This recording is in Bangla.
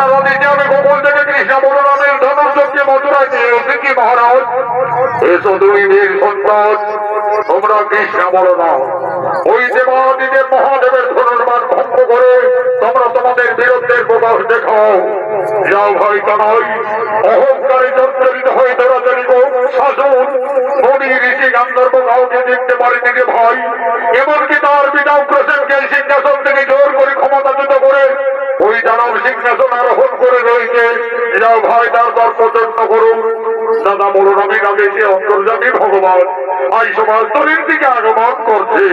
সারা দিতে আমি গোকুল থেকে কৃষ্ণ বলরামের ধনুর্যকে মথুরায় নিয়ে এসে কি মহারাজ এসো দুই বীর সন্তান তোমরা কৃষ্ণ বলরাম ওই দেবাদিদেব মহাদেবের ধনুর্মান ভঙ্গ করে তোমরা তোমাদের বীরত্বের প্রকাশ দেখাও। যাও ভাই কানাই অহংকারে জর্জরিত হয়ে দৌড়াদৌড়িব শাসন মনি ঋষি গান্ধর্ব কাউকে দেখতে পারেনি রে ভাই। এমনকি তার পিতা উগ্রসেনকে সিংহাসন থেকে জোর করে ক্ষমতাচ্যুত করে ওই দানব সিংহাসন আরোহণ করে রয়েছে। যাও ভাই তারপর প্রচন্ড করুন দাদা বলরামের আগে সে অন্তর্যামী ভগবান আই সমাজ তরির দিকে আগমন করছে।